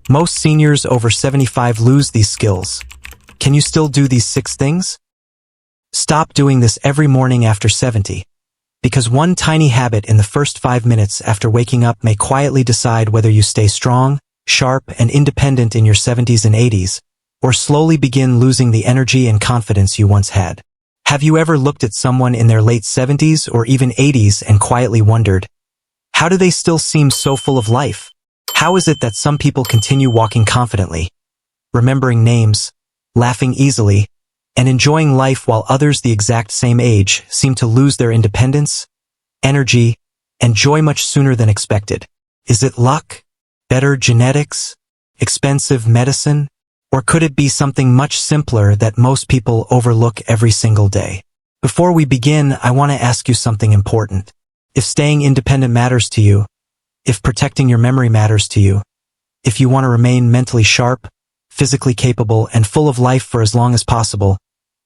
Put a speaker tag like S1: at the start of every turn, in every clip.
S1: Most seniors over 75 lose these skills. Can you still do these 6 things? Stop doing this every morning after 70. Because one tiny habit in the first 5 minutes after waking up may quietly decide whether you stay strong, sharp, and independent in your 70s and 80s, or slowly begin losing the energy and confidence you once had. Have you ever looked at someone in their late 70s or even 80s and quietly wondered, how do they still seem so full of life? How is it that some people continue walking confidently, remembering names, laughing easily, and enjoying life while others the exact same age seem to lose their independence, energy, and joy much sooner than expected? Is it luck? Better genetics? Expensive medicine? Or could it be something much simpler that most people overlook every single day? Before we begin, I want to ask you something important. If staying independent matters to you, if protecting your memory matters to you, if you want to remain mentally sharp, physically capable, and full of life for as long as possible,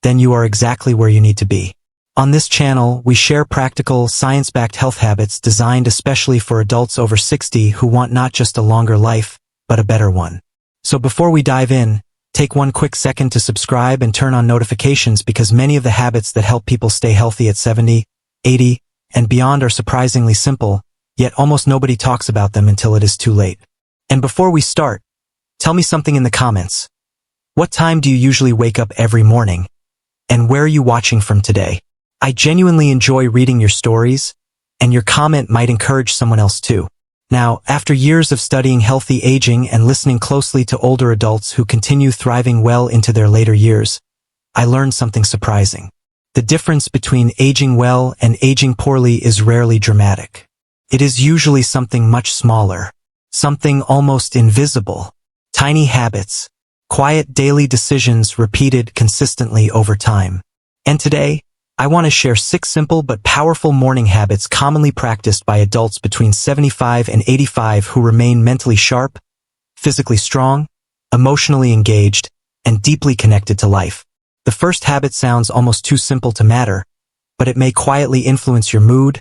S1: then you are exactly where you need to be. On this channel, we share practical, science-backed health habits designed especially for adults over 60 who want not just a longer life, but a better one. So before we dive in, take one quick second to subscribe and turn on notifications because many of the habits that help people stay healthy at 70, 80, and beyond are surprisingly simple, yet almost nobody talks about them until it is too late. And before we start, tell me something in the comments. What time do you usually wake up every morning? And where are you watching from today? I genuinely enjoy reading your stories, and your comment might encourage someone else too. Now, after years of studying healthy aging and listening closely to older adults who continue thriving well into their later years, I learned something surprising. The difference between aging well and aging poorly is rarely dramatic. It is usually something much smaller, something almost invisible. Tiny habits, quiet daily decisions repeated consistently over time. And today, I want to share 6 simple but powerful morning habits commonly practiced by adults between 75 and 85 who remain mentally sharp, physically strong, emotionally engaged, and deeply connected to life. The first habit sounds almost too simple to matter, but it may quietly influence your mood,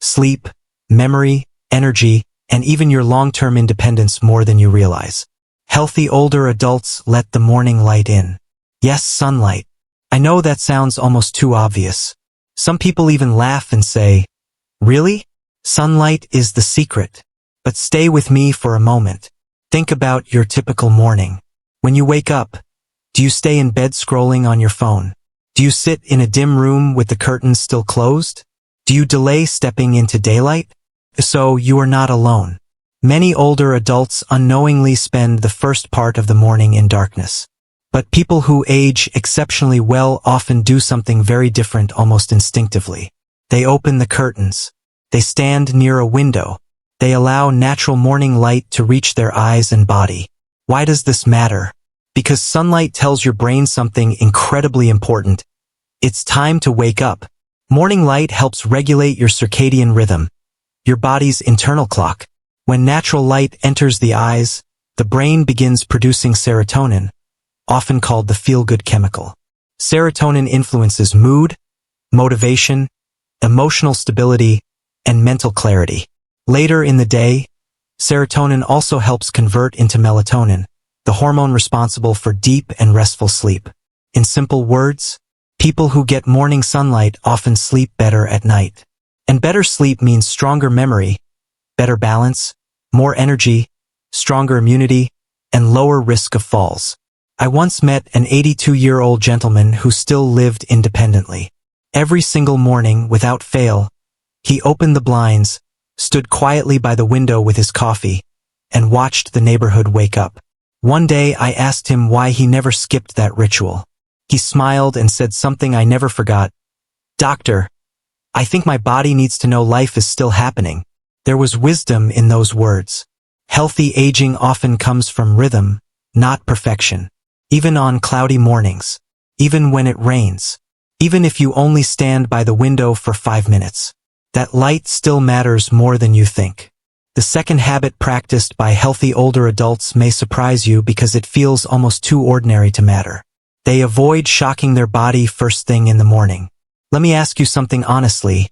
S1: sleep, memory, energy, and even your long-term independence more than you realize. Healthy older adults let the morning light in. Yes, sunlight. I know that sounds almost too obvious. Some people even laugh and say, really? Sunlight is the secret. But stay with me for a moment. Think about your typical morning. When you wake up, do you stay in bed scrolling on your phone? Do you sit in a dim room with the curtains still closed? Do you delay stepping into daylight? So you are not alone. Many older adults unknowingly spend the first part of the morning in darkness. But people who age exceptionally well often do something very different almost instinctively. They open the curtains. They stand near a window. They allow natural morning light to reach their eyes and body. Why does this matter? Because sunlight tells your brain something incredibly important. It's time to wake up. Morning light helps regulate your circadian rhythm, your body's internal clock. When natural light enters the eyes, the brain begins producing serotonin, often called the feel-good chemical. Serotonin influences mood, motivation, emotional stability, and mental clarity. Later in the day, serotonin also helps convert into melatonin, the hormone responsible for deep and restful sleep. In simple words, people who get morning sunlight often sleep better at night. And better sleep means stronger memory, better balance, more energy, stronger immunity, and lower risk of falls. I once met an 82-year-old gentleman who still lived independently. Every single morning, without fail, he opened the blinds, stood quietly by the window with his coffee, and watched the neighborhood wake up. One day I asked him why he never skipped that ritual. He smiled and said something I never forgot. "Doctor, I think my body needs to know life is still happening." There was wisdom in those words. Healthy aging often comes from rhythm, not perfection. Even on cloudy mornings, even when it rains, even if you only stand by the window for 5 minutes, that light still matters more than you think. The second habit practiced by healthy older adults may surprise you because it feels almost too ordinary to matter. They avoid shocking their body first thing in the morning. Let me ask you something honestly.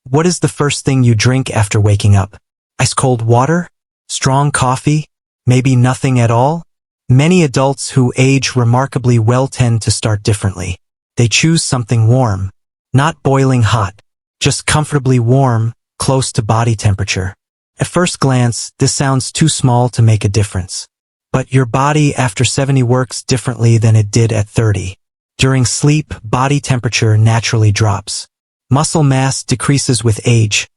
S1: What is the first thing you drink after waking up? Ice cold water? Strong coffee? Maybe nothing at all? Many adults who age remarkably well tend to start differently. They choose something warm, not boiling hot, just comfortably warm, close to body temperature. At first glance, this sounds too small to make a difference. But your body after 70 works differently than it did at 30. During sleep, body temperature naturally drops. Muscle mass decreases with age,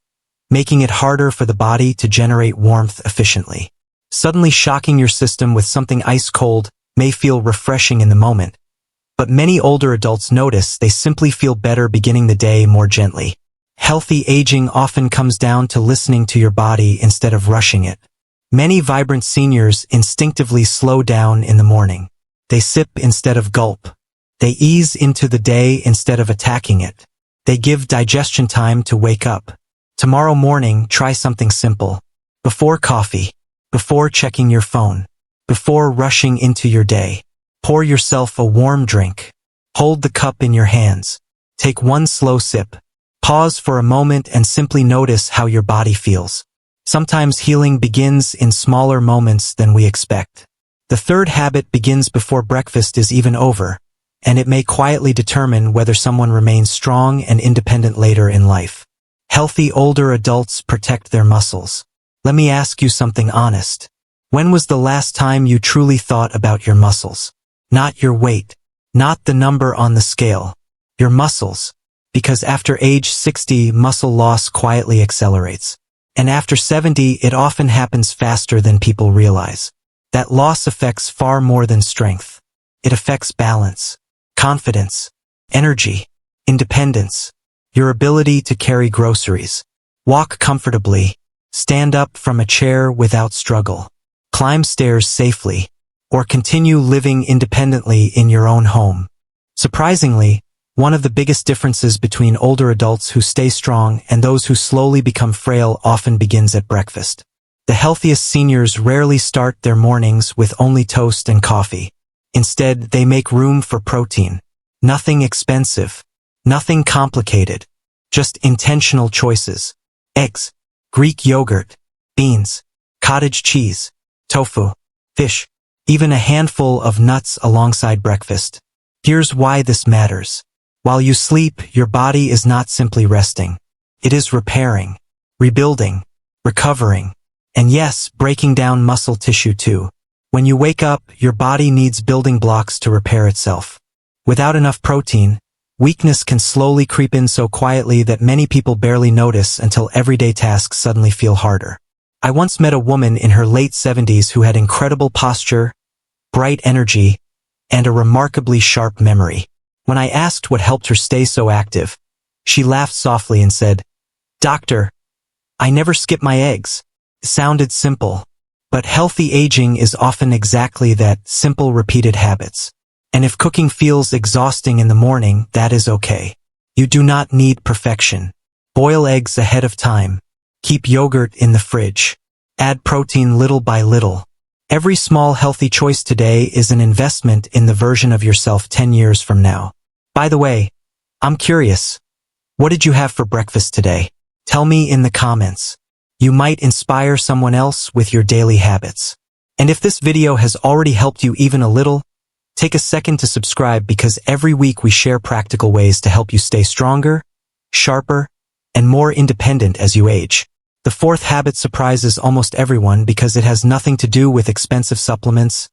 S1: making it harder for the body to generate warmth efficiently. Suddenly shocking your system with something ice cold may feel refreshing in the moment, but many older adults notice they simply feel better beginning the day more gently. Healthy aging often comes down to listening to your body instead of rushing it. Many vibrant seniors instinctively slow down in the morning. They sip instead of gulp. They ease into the day instead of attacking it. They give digestion time to wake up. Tomorrow morning, try something simple. Before coffee, before checking your phone, before rushing into your day, pour yourself a warm drink. Hold the cup in your hands. Take one slow sip. Pause for a moment and simply notice how your body feels. Sometimes healing begins in smaller moments than we expect. The third habit begins before breakfast is even over, and it may quietly determine whether someone remains strong and independent later in life. Healthy older adults protect their muscles. Let me ask you something honest. When was the last time you truly thought about your muscles? Not your weight, not the number on the scale, your muscles. Because after age 60, muscle loss quietly accelerates. And after 70, it often happens faster than people realize. That loss affects far more than strength. It affects balance, confidence, energy, independence, your ability to carry groceries, walk comfortably, stand up from a chair without struggle, climb stairs safely, or continue living independently in your own home. Surprisingly, one of the biggest differences between older adults who stay strong and those who slowly become frail often begins at breakfast. The healthiest seniors rarely start their mornings with only toast and coffee. Instead, they make room for protein. Nothing expensive, nothing complicated, just intentional choices. Eggs, Greek yogurt, beans, cottage cheese, tofu, fish, even a handful of nuts alongside breakfast. Here's why this matters. While you sleep, your body is not simply resting. It is repairing, rebuilding, recovering, and yes, breaking down muscle tissue too. When you wake up, your body needs building blocks to repair itself. Without enough protein, weakness can slowly creep in so quietly that many people barely notice until everyday tasks suddenly feel harder. I once met a woman in her late 70s who had incredible posture, bright energy, and a remarkably sharp memory. When I asked what helped her stay so active, she laughed softly and said, "Doctor, I never skip my eggs." It sounded simple, but healthy aging is often exactly that, simple repeated habits. And if cooking feels exhausting in the morning, that is okay. You do not need perfection. Boil eggs ahead of time. Keep yogurt in the fridge. Add protein little by little. Every small healthy choice today is an investment in the version of yourself 10 years from now. By the way, I'm curious. What did you have for breakfast today? Tell me in the comments. You might inspire someone else with your daily habits. And if this video has already helped you even a little, take a second to subscribe because every week we share practical ways to help you stay stronger, sharper, and more independent as you age. The fourth habit surprises almost everyone because it has nothing to do with expensive supplements,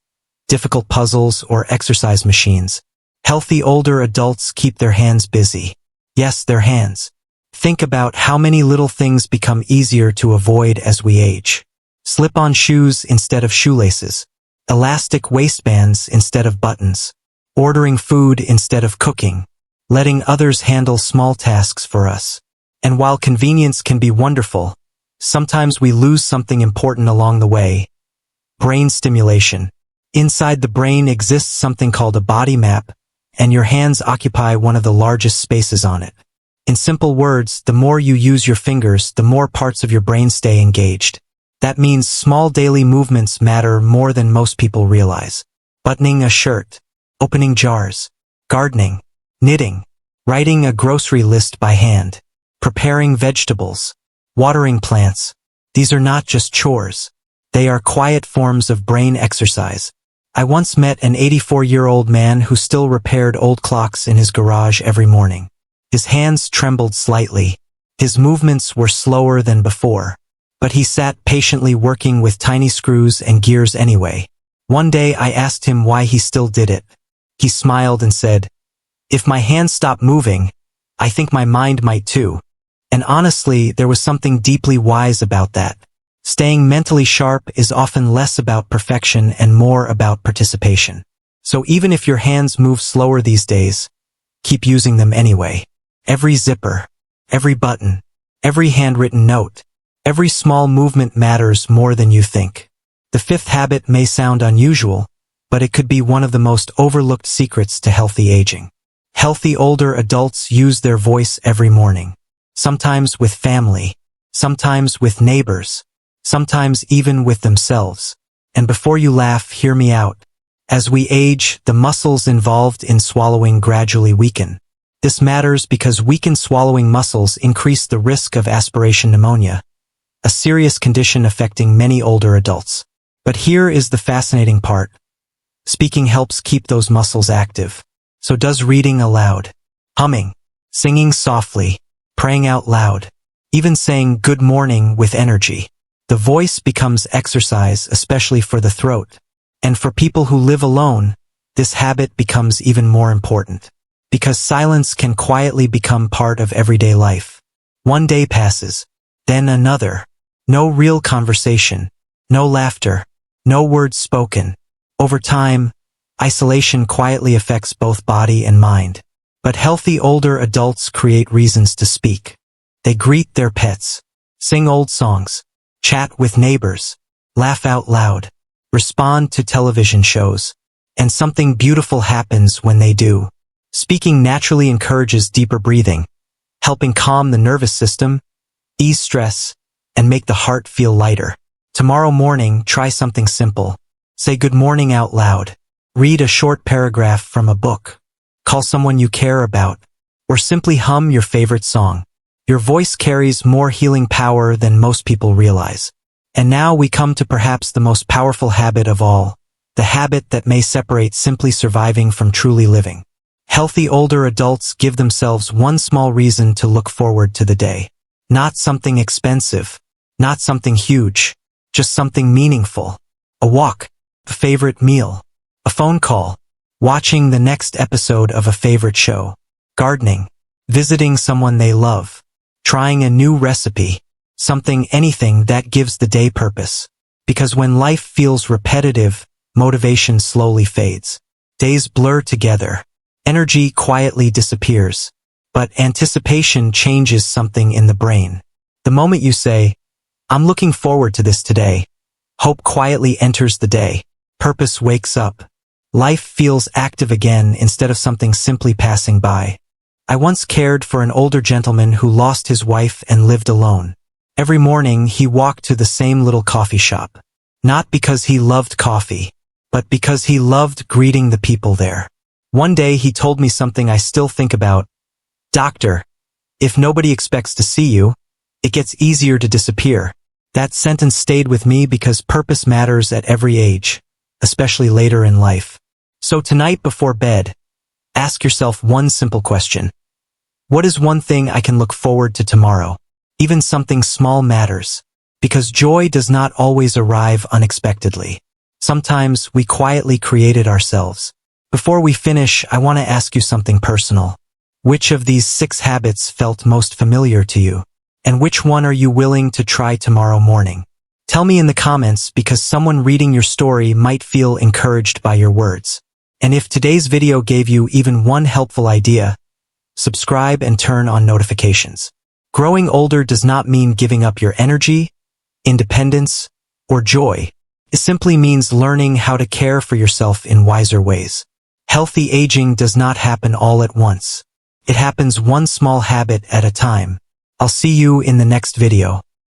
S1: difficult puzzles, or exercise machines. Healthy older adults keep their hands busy. Yes, their hands. Think about how many little things become easier to avoid as we age. Slip-on shoes instead of shoelaces. Elastic waistbands instead of buttons. Ordering food instead of cooking. Letting others handle small tasks for us. And while convenience can be wonderful, sometimes we lose something important along the way. Brain stimulation. Inside the brain exists something called a body map, and your hands occupy one of the largest spaces on it. In simple words, the more you use your fingers, the more parts of your brain stay engaged. That means small daily movements matter more than most people realize. Buttoning a shirt, opening jars, gardening, knitting, writing a grocery list by hand, preparing vegetables, watering plants. These are not just chores. They are quiet forms of brain exercise. I once met an 84-year-old man who still repaired old clocks in his garage every morning. His hands trembled slightly. His movements were slower than before. But he sat patiently working with tiny screws and gears anyway. One day I asked him why he still did it. He smiled and said, "If my hands stop moving, I think my mind might too." And honestly, there was something deeply wise about that. Staying mentally sharp is often less about perfection and more about participation. So even if your hands move slower these days, keep using them anyway. Every zipper, every button, every handwritten note, every small movement matters more than you think. The fifth habit may sound unusual, but it could be one of the most overlooked secrets to healthy aging. Healthy older adults use their voice every morning. Sometimes with family, sometimes with neighbors, sometimes even with themselves. And before you laugh, hear me out. As we age, the muscles involved in swallowing gradually weaken. This matters because weakened swallowing muscles increase the risk of aspiration pneumonia, a serious condition affecting many older adults. But here is the fascinating part. Speaking helps keep those muscles active. So does reading aloud, humming, singing softly, praying out loud, even saying good morning with energy. The voice becomes exercise, especially for the throat. And for people who live alone, this habit becomes even more important. Because silence can quietly become part of everyday life. One day passes, then another. No real conversation, no laughter, no words spoken. Over time, isolation quietly affects both body and mind. But healthy older adults create reasons to speak. They greet their pets, sing old songs, chat with neighbors, laugh out loud, respond to television shows. And something beautiful happens when they do. Speaking naturally encourages deeper breathing, helping calm the nervous system, ease stress, and make the heart feel lighter. Tomorrow morning, try something simple. Say good morning out loud. Read a short paragraph from a book. Call someone you care about. Or simply hum your favorite song. Your voice carries more healing power than most people realize. And now we come to perhaps the most powerful habit of all, the habit that may separate simply surviving from truly living. Healthy older adults give themselves one small reason to look forward to the day. Not something expensive, not something huge, just something meaningful. A walk, a favorite meal, a phone call, watching the next episode of a favorite show, gardening, visiting someone they love, trying a new recipe, anything that gives the day purpose. Because when life feels repetitive, motivation slowly fades. Days blur together. Energy quietly disappears. But anticipation changes something in the brain. The moment you say, "I'm looking forward to this today," hope quietly enters the day. Purpose wakes up. Life feels active again instead of something simply passing by. I once cared for an older gentleman who lost his wife and lived alone. Every morning he walked to the same little coffee shop. Not because he loved coffee, but because he loved greeting the people there. One day he told me something I still think about. "Doctor, if nobody expects to see you, it gets easier to disappear." That sentence stayed with me because purpose matters at every age, especially later in life. So tonight before bed, ask yourself one simple question. What is one thing I can look forward to tomorrow? Even something small matters. Because joy does not always arrive unexpectedly. Sometimes we quietly create it ourselves. Before we finish, I want to ask you something personal. Which of these 6 habits felt most familiar to you? And which one are you willing to try tomorrow morning? Tell me in the comments because someone reading your story might feel encouraged by your words. And if today's video gave you even one helpful idea, subscribe and turn on notifications. Growing older does not mean giving up your energy, independence, or joy. It simply means learning how to care for yourself in wiser ways. Healthy aging does not happen all at once. It happens one small habit at a time. I'll see you in the next video.